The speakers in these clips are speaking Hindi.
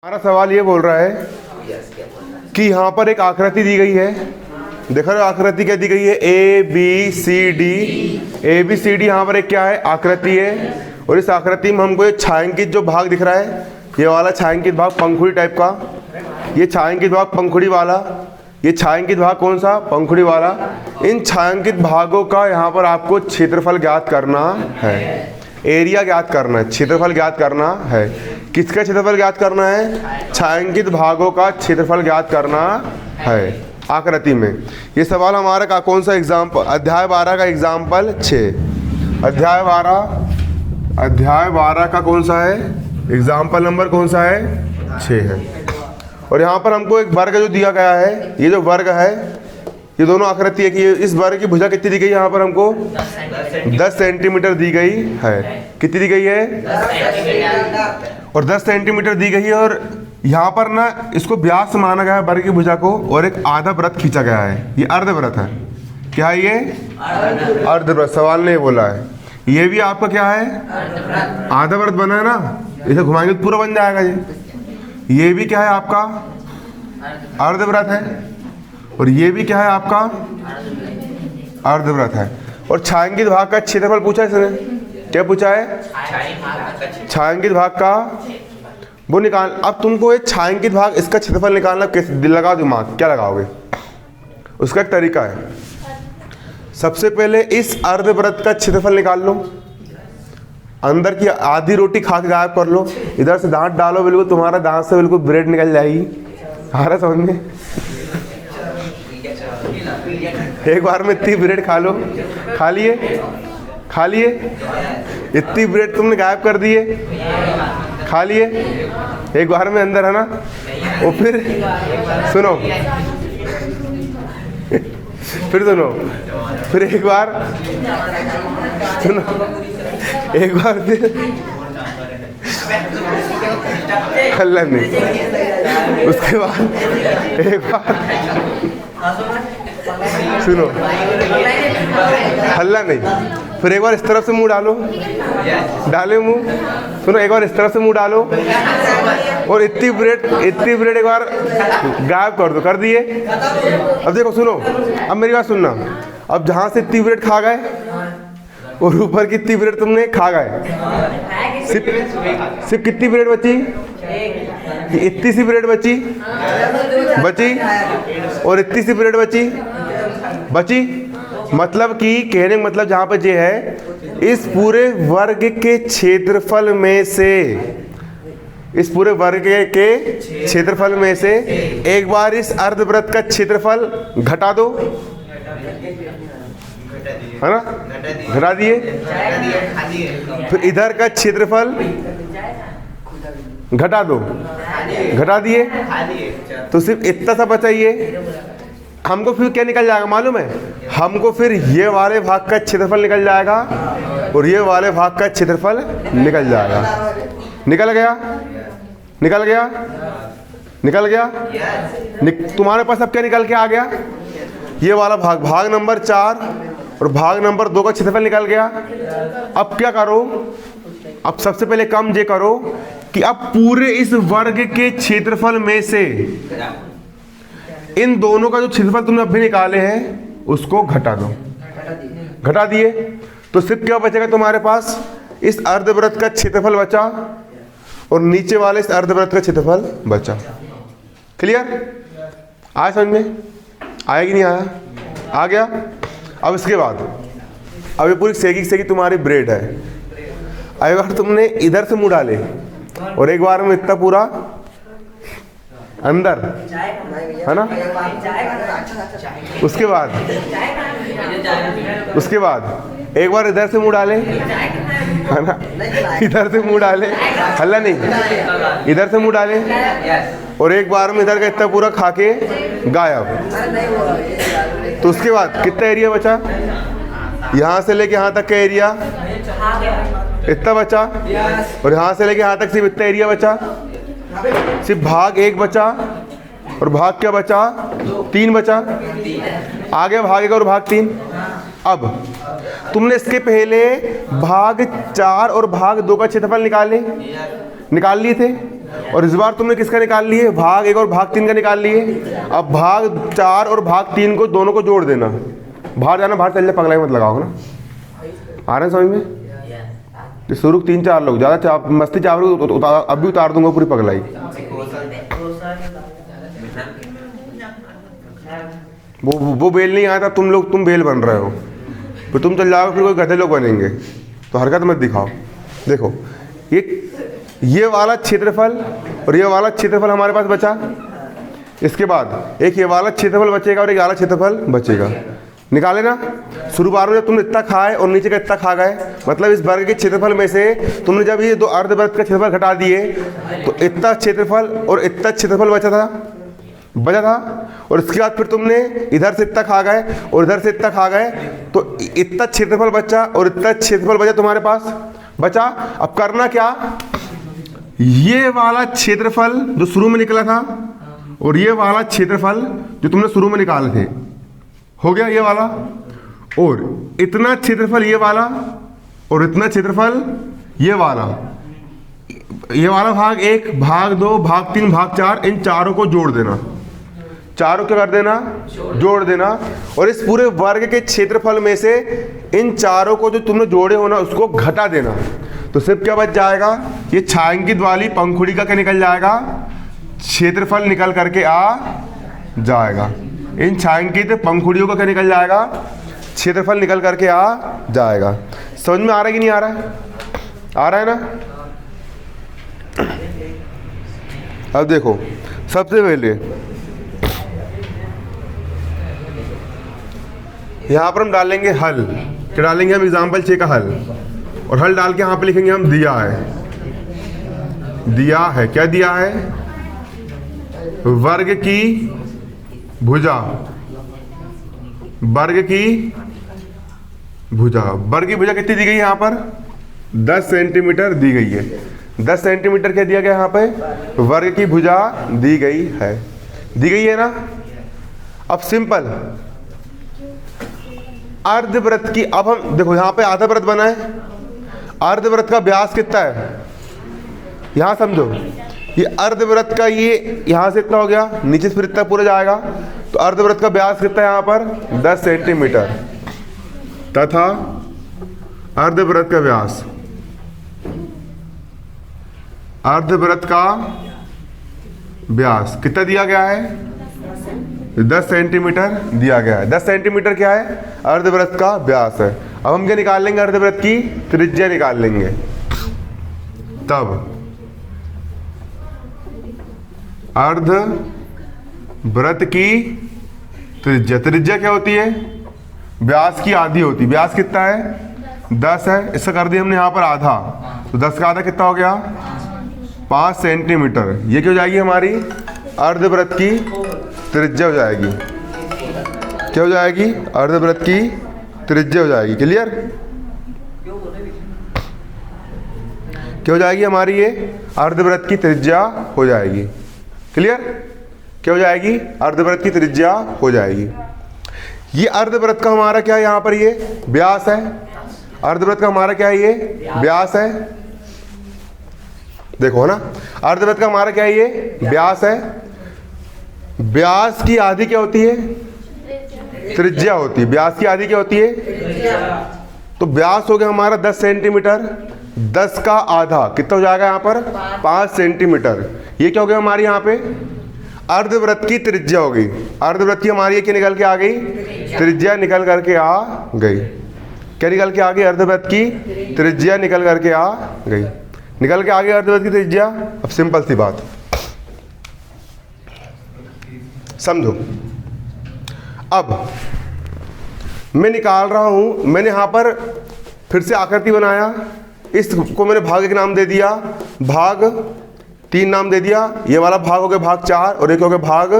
हमारा सवाल ये बोल रहा है कि यहाँ पर एक आकृति दी गई है। देखो आकृति क्या दी गई है, ए बी सी डी। यहाँ पर एक क्या है, आकृति है। और इस आकृति में हमको एक छायांकित जो भाग दिख रहा है, ये वाला छायांकित भाग पंखुड़ी टाइप का, ये छायांकित भाग पंखुड़ी वाला, ये छायांकित भाग कौन सा, पंखुड़ी वाला। इन छायांकित भागों का यहाँ पर आपको क्षेत्रफल ज्ञात करना है, एरिया ज्ञात करना है, क्षेत्रफल ज्ञात करना है। किसका क्षेत्रफल ज्ञात करना है, छायांकित भागों का क्षेत्रफल ज्ञात करना है आकृति में। ये सवाल हमारा का कौन सा एग्जाम्पल, अध्याय 12 का एग्जाम्पल 6, अध्याय 12 का कौन सा है, एग्जाम्पल नंबर कौन सा है, 6 है। और यहाँ पर हमको एक वर्ग जो दिया गया है, ये जो वर्ग है, ये दोनों आकृति है कि इस वर्ग की भुजा कितनी दी गई है, यहाँ पर हमको 10 सेंटीमीटर दी गई है। कितनी दी गई है, 10 सेंटीमीटर। और 10 सेंटीमीटर दी गई है। और यहाँ पर ना इसको व्यास माना गया है वर्ग की भुजा को, और एक आधा व्रत खींचा गया है, ये अर्धव्रत है। क्या है ये, अर्धव्रत। सवाल ने बोला है ये भी आपका क्या है, आधा व्रत बना है ना, इसे घुमाएंगे तो पूरा बन जाएगा। ये भी क्या है आपका, अर्धव्रत है। और ये भी क्या है आपका, अर्धव्रत है। और छायांकित भाग का क्षेत्रफल पूछा है इसने, क्या पूछा है, छायांकित भाग का वो निकाल। अब तुमको एक छायांकित भाग इसका क्षेत्रफल निकालना, कैसे लगाओ दिमाग, क्या लगाओगे, उसका एक तरीका है। सबसे पहले इस अर्धव्रत का क्षेत्रफल निकाल लो, अंदर की आधी रोटी खा के गायब कर लो, इधर से दांत डालो, बिल्कुल तुम्हारा दांत से बिल्कुल ब्रेड निकल जाएगी। आ रहा समझ में, एक बार में इतनी ब्रेड खा लो, खा लिए इतनी ब्रेड तुमने गायब कर दिए, खा लिए एक बार में अंदर, है ना। और फिर सुनो, फिर एक बार सुनो, एक बार फिर हल्ला नहीं, उसके बाद एक बार सुनो, हल्ला नहीं, फिर एक बार इस तरफ से मुंह डालो, डाले मुंह, सुनो, एक बार इस तरफ से मुंह डालो, और इतनी ब्रेड एक बार गायब कर दो, कर दिए। अब देखो सुनो, अब मेरी बात सुनना, अब जहाँ से इतनी ब्रेड खा गए और ऊपर की इतनी ब्रेड तुमने खा गए, सिर्फ कितनी ब्रेड बची, इतनी सी ब्रेड बची, और इतनी सी ब्रेड बची। मतलब कि कहने का मतलब जहां पर ये है, इस पूरे वर्ग के क्षेत्रफल में से, इस पूरे वर्ग के क्षेत्रफल में से एक बार इस अर्धवृत्त का क्षेत्रफल घटा दो, है ना, घटा दिए। फिर इधर का क्षेत्रफल घटा दो, घटा दिए, तो सिर्फ इतना सा बचा। ये हमको फिर क्या निकल जाएगा मालूम है, हमको फिर ये वाले भाग का क्षेत्रफल निकल जाएगा, और ये वाले भाग का क्षेत्रफल निकल जाएगा। निकल गया। तुम्हारे पास अब क्या निकल के आ गया, ये वाला भाग नंबर 4 और भाग नंबर 2 का क्षेत्रफल निकल गया। अब क्या करो, अब सबसे पहले काम ये करो कि अब पूरे इस वर्ग के क्षेत्रफल में से इन दोनों का जो क्षेत्रफल तुमने अभी निकाले हैं उसको घटा दो। घटा दिए तो सिर्फ क्या बचेगा तुम्हारे पास, इस अर्धवृत्त का क्षेत्रफल बचा और नीचे वाले इस अर्धवृत्त का क्षेत्रफल बचा। क्लियर, आया समझ में, आया कि नहीं आया, आ गया। अब इसके बाद अब ये पूरी सेगी तुम्हारी ब्रेड है। एक बार तुमने इधर से मुंह डाले और एक बार में इतना पूरा अंदर, है ना। उसके बाद एक बार इधर से मुंह डाले, है ना, इधर से मुंह डाले, हल्ला नहीं, इधर से मुंह डाले, और एक बार में इधर का इतना पूरा खा के गायब। तो उसके बाद कितना एरिया बचा, यहाँ से लेके यहाँ तक का एरिया इतना बचा, और यहाँ से लेके यहाँ तक सिर्फ इतना एरिया बचा। सिर्फ भाग 1 बचा, और भाग क्या बचा, 3 बचा। आगे भाग 1 और भाग 3। अब तुमने इसके पहले भाग 4 और भाग 2 का क्षेत्रफल निकाल लिए थे। और इस बार तुमने किसका निकाल लिए, भाग 1 और भाग 3 का निकाल लिए। अब भाग 4 और भाग 3 को दोनों को जोड़ देना। बाहर जाना, बाहर चल जा, पगला मत लगाओ ना। आ रहे हैं समझ में? शुरू 3-4 लोग ज़्यादा मस्ती चावल अब भी उतार दूंगा पूरी पगलाई। वो बेल नहीं आया था, तुम बेल बन रहे हो, फिर तुम चल जाओगे, फिर कोई गधे लोग बनेंगे। तो हरकत मत दिखाओ। देखो ये वाला क्षेत्रफल और ये वाला क्षेत्रफल हमारे पास बचा। इसके बाद एक ये वाला क्षेत्रफल बचेगा और एक वाला क्षेत्रफल बचेगा। निकाले ना। शुरू बार में जब तुमने इतना खाए और नीचे का इतना खा गए, मतलब इस वर्ग के क्षेत्रफल में से तुमने जब ये 2 अर्धवृत्त का क्षेत्रफल घटा दिए तो इतना क्षेत्रफल और इतना क्षेत्रफल बचा था। और इसके बाद फिर तुमने इधर से इतना खा गए और इधर से इतना खा गए, तो इतना क्षेत्रफल बचा और इतना क्षेत्रफल बचा तुम्हारे पास बचा। अब करना क्या, ये वाला क्षेत्रफल जो शुरू में निकला था और ये वाला क्षेत्रफल जो तुमने शुरू में निकाले थे, हो गया ये वाला, और इतना क्षेत्रफल ये वाला और इतना क्षेत्रफल ये वाला भाग 1, भाग 2, भाग 3, भाग 4, इन चारों को जोड़ देना। चारों क्या कर देना, जोड़ देना। और इस पूरे वर्ग के क्षेत्रफल में से इन चारों को जो तुमने जोड़े हो ना, उसको घटा देना। तो सिर्फ क्या बच जाएगा, ये छायांकित वाली पंखुड़ी का क्या निकल जाएगा, क्षेत्रफल निकल करके आ जाएगा। इन छायांकित पंखुड़ियों का क्या निकल जाएगा, क्षेत्रफल निकल करके आ जाएगा। समझ में आ रहा है कि नहीं आ रहा है? आ रहा है ना। अब देखो, सबसे पहले यहाँ पर हम डालेंगे हल। क्या डालेंगे हम, एग्जाम्पल 6 का हल। और हल डाल के यहाँ पे लिखेंगे हम दिया है। दिया है, क्या दिया है, वर्ग की भुजा। वर्ग की भुजा, वर्ग की भुजा कितनी दी गई है यहाँ पर, 10 सेंटीमीटर दी गई है। 10 सेंटीमीटर क्या दिया गया यहाँ पे, वर्ग की भुजा दी गई है। दी गई है ना। अब सिंपल अर्धवृत्त की, अब हम देखो यहाँ पे आधावृत्त बना है। अर्धवृत्त का व्यास कितना है, यहां समझो, ये अर्धवृत्त का ये यहां से इतना हो गया, नीचे से फिर इतना पूरा जाएगा। तो अर्धवृत्त का व्यास कितना है यहाँ पर, 10 सेंटीमीटर, तथा अर्धवृत्त का व्यास, अर्धवृत्त का व्यास कितना दिया गया है, 10 सेंटीमीटर दिया गया है। 10 सेंटीमीटर क्या है, अर्धवृत्त का व्यास है। अब हम क्या निकाल लेंगे, अर्धवृत्त की त्रिज्या निकाल लेंगे। तब अर्धवृत्त की त्रिज्या, त्रिज्या क्या होती है, व्यास की आधी होती है। व्यास कितना है, 10 है। इसका कर दिया हमने यहाँ पर आधा, तो 10 का आधा कितना हो गया, 5 सेंटीमीटर। ये क्या हो जाएगी हमारी अर्धवृत्त की त्रिज्या हो जाएगी। क्या हो जाएगी, अर्धवृत्त की त्रिज्या हो जाएगी। क्लियर, क्या हो जाएगी हमारी, ये अर्धवृत्त की त्रिज्या हो जाएगी। क्लियर, क्या हो जाएगी, अर्धवृत्त की त्रिज्या हो जाएगी। ये अर्धवृत्त का हमारा क्या है, यहाँ पर ये व्यास है। अर्धवृत्त का हमारा क्या है, ये व्यास है। देखो है ना, अर्धवृत्त का हमारा क्या है, ये व्यास है। व्यास की आधी क्या होती है, त्रिज्या होती है। व्यास की आधी क्या होती है, तो व्यास हो गया हमारा 10 सेंटीमीटर। 10 का आधा कितना हो जाएगा यहाँ पर, 5 सेंटीमीटर। ये क्या हो गया हमारी यहाँ पे, अर्धवृत्त की त्रिज्या हो गई। अर्धवृत्त की हमारी क्या निकल के आ गई, त्रिज्या निकल करके आ गई। क्या निकल के आ गई, अर्धवृत्त की त्रिज्या निकल करके आ गई। निकल के आ गई अर्धवृत्त की त्रिज्या। अब सिंपल सी बात समझो। अब मैं निकाल रहा हूं, मैंने यहां पर फिर से आकृति बनाया। इसको मैंने भाग 1 नाम दे दिया, भाग 3 नाम दे दिया। ये वाला भाग हो गया भाग 4 और एक हो गया भाग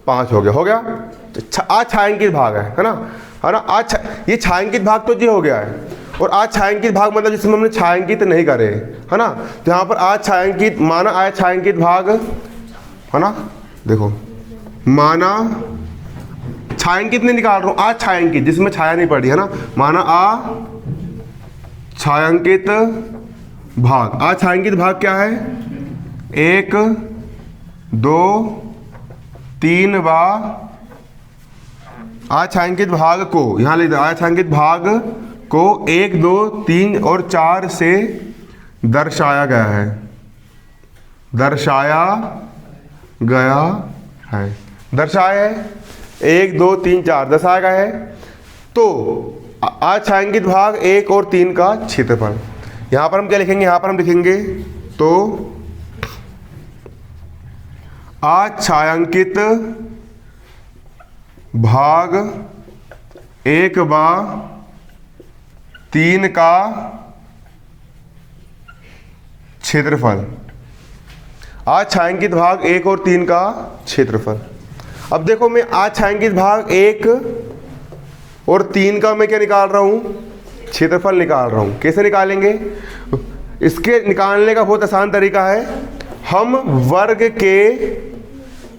5 हो गया। आज छायांकित भाग है ना, आज ये छायांकित भाग तो ये हो गया है। और आज छायांकित भाग मतलब जिसमें हमने छायांकित नहीं करे, है ना। तो यहाँ पर आज छायांकित माना आया छायांकित भाग, है ना। देखो माना छायांकित नहीं निकाल रहा हूं, आज छायांकित जिसमें छाया नहीं पड़ी, है ना। माना आ छायांकित भाग। आज छायांकित भाग क्या है, 1 2 3 व अछायांकित भाग को, यहाँ लिख दो, अछायांकित भाग को 1 2 3 और 4 से दर्शाया गया है, दर्शाया गया है, दर्शाया है 1 2 3 4 दर्शाया गया है। तो अछायांकित भाग 1 और 3 का क्षेत्रफल, यहां पर हम क्या लिखेंगे, यहां पर हम लिखेंगे तो अछायांकित भाग 1 व 3 का क्षेत्रफल, अछायांकित भाग 1 और 3 का क्षेत्रफल। अब देखो मैं अछायांकित भाग 1 और 3 का मैं क्या निकाल रहा हूं, क्षेत्रफल निकाल रहा हूं। कैसे निकालेंगे, इसके निकालने का बहुत आसान तरीका है। हम वर्ग के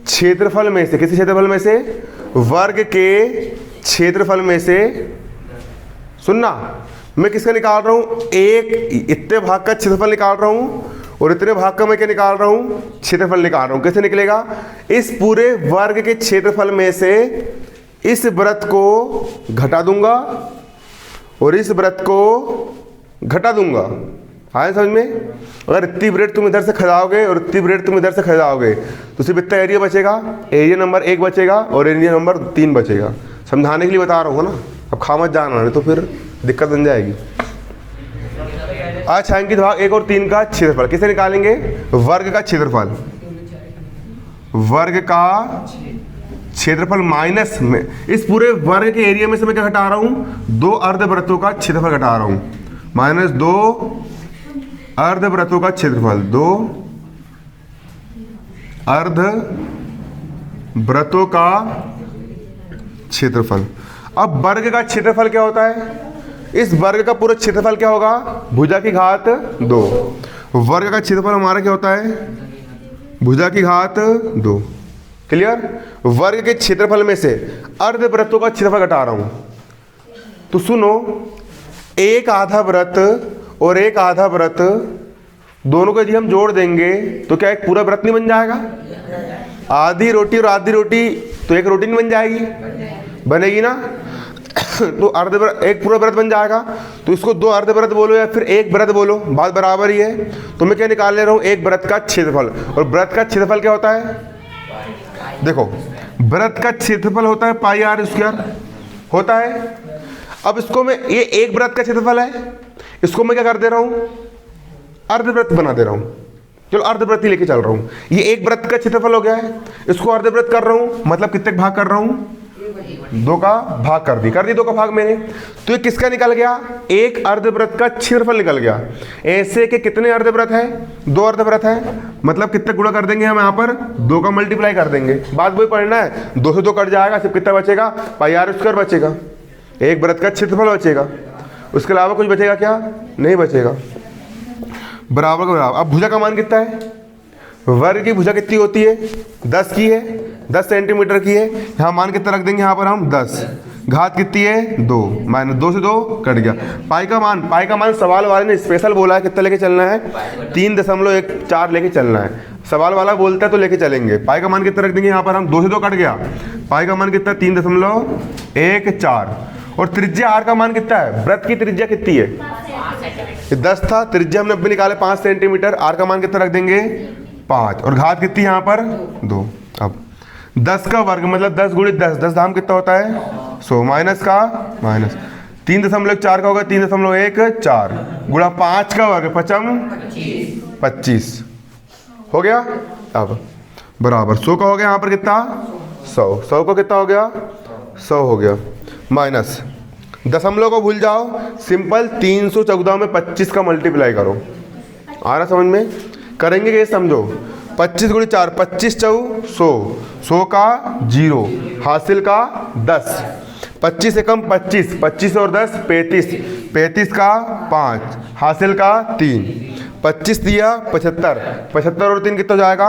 क्षेत्रफल में से, किसी क्षेत्रफल में से, वर्ग के क्षेत्रफल में से, सुनना, मैं किसका निकाल रहा हूं, एक इतने भाग का क्षेत्रफल निकाल रहा हूं और इतने भाग का मैं क्या निकाल रहा हूं, क्षेत्रफल निकाल रहा हूं। कैसे निकलेगा, इस पूरे वर्ग के क्षेत्रफल में से इस वृत्त को घटा दूंगा और इस वृत्त को घटा दूंगा। आया समझ में? अगर इतनी ब्रेड तुम इधर से खिलाओगे और इतनी ब्रेड तुम इधर से खिलाओगे तो सिर्फ इतना एरिया बचेगा, एरिया नंबर 1 बचेगा और एरिया नंबर 3 बचेगा। समझाने के लिए बता रहा हूँ ना, अब खा मत जाना, नहीं तो फिर दिक्कत बन जाएगी। अछायांकित भाग 1 और 3 का क्षेत्रफल कैसे निकालेंगे, वर्ग का क्षेत्रफल, वर्ग का क्षेत्रफल माइनस में इस पूरे वर्ग के एरिया में से मैं क्या घटा रहा हूं, 2 अर्धवृत्तों का क्षेत्रफल घटा रहा हूं, माइनस 2 अर्धवृत्तों का क्षेत्रफल, 2 अर्धवृत्तों का क्षेत्रफल। अब वर्ग का क्षेत्रफल क्या होता है, इस वर्ग का पूरा क्षेत्रफल क्या होगा, भुजा की घात 2। वर्ग का क्षेत्रफल हमारा क्या होता है, भुजा की घात 2। क्लियर? वर्ग के क्षेत्रफल में से अर्धवृत्तों का क्षेत्रफल घटा रहा हूं। तो सुनो, एक आधा वृत्त और एक आधा वृत्त दोनों को यदि हम जोड़ देंगे तो क्या एक पूरा वृत्त नहीं बन जाएगा? आधी रोटी और आधी रोटी तो एक रोटी नहीं बन जाएगी? बनेगी ना। तो अर्धवृत्त एक पूरा वृत्त बन जाएगा। तो इसको 2 अर्धवृत्त बोलो या फिर एक वृत्त बोलो, बात बराबर ही है। तो मैं क्या निकाल ले रहा हूं, एक वृत्त का क्षेत्रफल। और वृत्त का क्षेत्रफल क्या होता है, देखो वृत्त का क्षेत्रफल होता है पाई आर स्क्वायर होता है। अब इसको मैं, ये एक वृत्त का क्षेत्रफल है, इसको मैं क्या कर दे रहा हूं, अर्धवृत्त बना दे रहा हूं। चलो अर्धवृत्त ही लेके चल रहा हूं। ये एक वृत्त का क्षेत्रफल हो गया है, इसको अर्धवृत्त कर रहा हूं, मतलब कितने भाग कर रहा हूं, 2 का भाग कर दी 2 का भाग मैंने। तो ये किसका निकल गया, एक अर्धवृत्त का क्षेत्रफल निकल गया। ऐसे के कितने अर्धवृत्त है, 2 अर्धवृत्त है, मतलब कितने गुणा कर देंगे हम यहाँ पर, 2 का मल्टीप्लाई कर देंगे। बात वही पढ़ना है, 2 से 2 कट जाएगा, सिर्फ कितना बचेगा, पाई आर स्क्वायर बचेगा, एक वृत्त का क्षेत्रफल बचेगा। उसके अलावा कुछ बचेगा क्या, नहीं बचेगा। बराबर का बराबर। अब भुजा का मान कितना है, वर्ग की भुजा कितनी होती है, 10 की है, 10 सेंटीमीटर की है। यहाँ मान कितना रख देंगे, यहाँ पर हम 10, घात कितनी है 2, माइनस 2 से 2 कट गया। पाई का मान सवाल वाले ने स्पेशल बोला है, कितना लेके चलना है, 3.14 लेके चलना है। सवाल वाला बोलता है तो लेके चलेंगे। पाई का मान कितना रख देंगे, यहाँ पर हम 2 से 2 कट गया, पाई का मान कितना 3.14। और त्रिज्या आर का मान कितना है, वृत्त की त्रिज्या कितनी है, 10 था, त्रिज्या हमने अभी निकाले 5 सेंटीमीटर, आर का मान कितना रख देंगे 5, और घात कितनी यहाँ पर 2। अब 10 का वर्ग मतलब 10 गुणित 10, 10 दाम कितना होता है 100, माइनस का माइनस 3.4 का होगा 3.14 गुणा 5 का वर्ग 25 हो गया। अब बराबर 100 का हो गया, यहाँ पर कितना 100 का कितना हो गया 100 हो गया, माइनस दशमलव को भूल जाओ, सिंपल 314 में 25 का मल्टीप्लाई करो। आ रहा समझ में, करेंगे ये समझो, 25 गुणित 4, 25 चौ 100, 100 का 0, हासिल का 10, 25 से कम 25, 25 और 10 35, 35 का 5, हासिल का 3, 25 दिया 75, 75 और 3 कितना जाएगा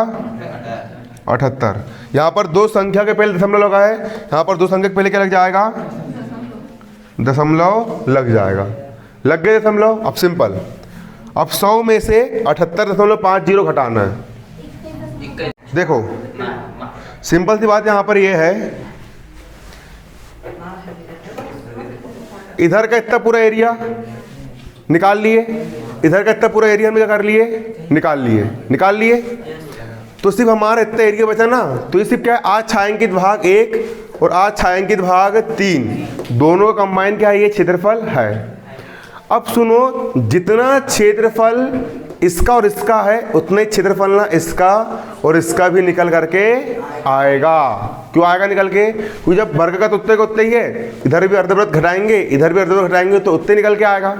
78। यहाँ पर 2 संख्या के पहले दशमलव लगा है, यहाँ पर 2 संख्या के पहले क्या लग जाएगा, दशमलव लग जाएगा। लग गए दशमलव। अब सिंपल, अब 100 में से 78.50 घटाना है, देखो सिंपल सी बात यहाँ पर ये है, इधर का इतना पूरा एरिया निकाल लिए, इधर का इतना पूरा एरिया में क्या कर लिए, निकाल लिए। तो सिर्फ हमारा इतना एरिया बचा ना, तो ये सिर्फ क्या है, आज छायांकित भाग 1 और आज छायांकित भाग 3, दोनों का कंबाइन क्या है, ये क्षेत्रफल है। अब सुनो, जितना क्षेत्रफल इसका और इसका है उतना ही क्षेत्रफल ना इसका और इसका भी निकल करके आएगा। क्यों आएगा निकल के? क्योंकि जब वर्ग का तो उतने का उतने ही है, इधर भी अर्धवृत्त घटाएंगे इधर भी अर्धवृत्त घटाएंगे तो उतने निकल के आएगा।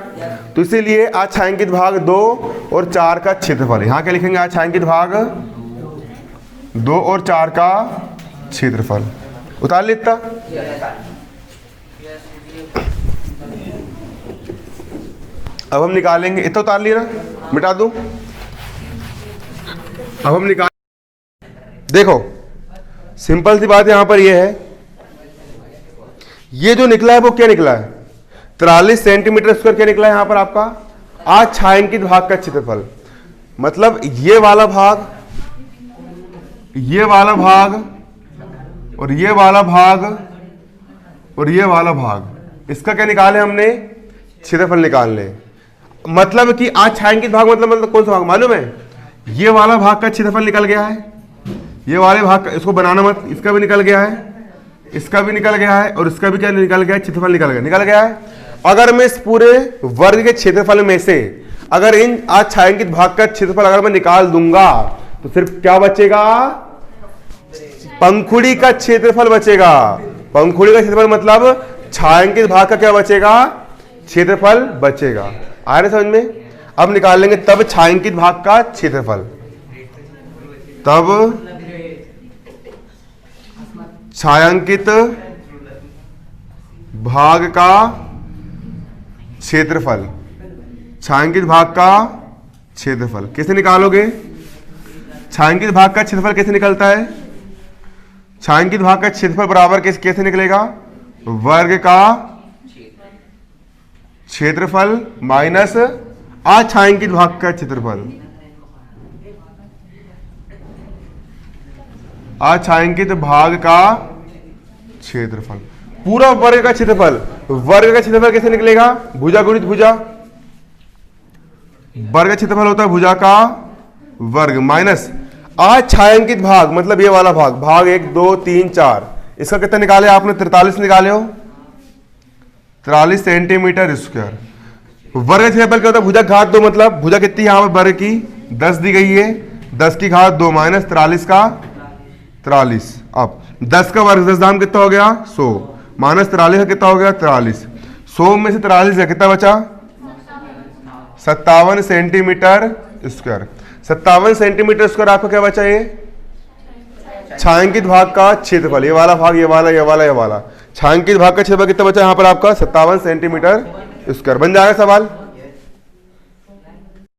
तो इसीलिए आज छायांकित भाग 2 और 4 का क्षेत्रफल, यहाँ क्या लिखेंगे, आज छायांकित भाग 2 और 4 का क्षेत्रफल। उतार लेता, अब हम निकालेंगे, इतना उतार लिया ना, मिटा दूं। अब हम निकाल, देखो सिंपल सी बात यहां पर ये है, ये जो निकला है वो क्या निकला है, 43 सेंटीमीटर स्क्वायर क्या निकला है यहां पर आपका, आज छायांकित भाग का क्षेत्रफल। मतलब ये वाला भाग, ये वाला भाग और ये वाला भाग और ये वाला भाग, इसका क्या निकाले हमने, क्षेत्रफल निकाल ले। मतलब कि आज छायांकित भाग मतलब कौन सा भाग मालूम है, ये वाला भाग का क्षेत्रफल निकल गया है, ये वाले भाग का, इसको बनाना मत, इसका भी निकल गया है, इसका भी निकल गया है और इसका भी क्या निकल गया है, क्षेत्रफल निकल गया है। अगर मैं इस पूरे वर्ग के क्षेत्रफल में से अगर इन आज छायांकित भाग का क्षेत्रफल अगर मैं निकाल दूंगा तो सिर्फ क्या बचेगा, पंखुड़ी का क्षेत्रफल बचेगा। पंखुड़ी का क्षेत्रफल मतलब छायांकित भाग का क्या बचेगा, क्षेत्रफल बचेगा। आ रहे समझ में? अब निकालेंगे तब छायांकित भाग का क्षेत्रफल, तब छायांकित भाग का क्षेत्रफल, छायांकित भाग का क्षेत्रफल कैसे निकालोगे, छायांकित भाग का क्षेत्रफल कैसे निकलता है, छायांकित भाग का क्षेत्रफल बराबर कैसे निकलेगा, वर्ग का क्षेत्रफल माइनस अछायांकित भाग का क्षेत्रफल, अछायांकित भाग का क्षेत्रफल, पूरा वर्ग का क्षेत्रफल। वर्ग का क्षेत्रफल कैसे निकलेगा, भुजा गुणित भुजा, वर्ग का क्षेत्रफल होता है भुजा का वर्ग माइनस अछायांकित भाग मतलब ये वाला भाग, भाग 1 2 3 4, इसका कितना निकाले आपने, 43 निकाले हो, 43 सेंटीमीटर स्क्वायर। वर्ग का क्षेत्रफल क्या होता है, भुजा घात 2 मतलब भुजा कितनी यहां पर वर्ग की 10 दी गई है, 10 की घात 2 माइनस 43 का 43। अब 10 का वर्ग 10 दाम कितना हो गया 100 माइनस 43 का कितना हो गया 43, 100 में से 43 का कितना बचा 57 सेंटीमीटर स्क्वायर। 57 सेंटीमीटर स्क्वायर आपका क्या बचा, ये छायांकित भाग का क्षेत्रफल, ये वाला भाग, ये वाला, ये वाला, ये वाला, छायांकित भाग का क्षेत्रफल कितना बचा यहाँ पर आपका 57 सेंटीमीटर स्क्वायर। बन जाएगा सवाल।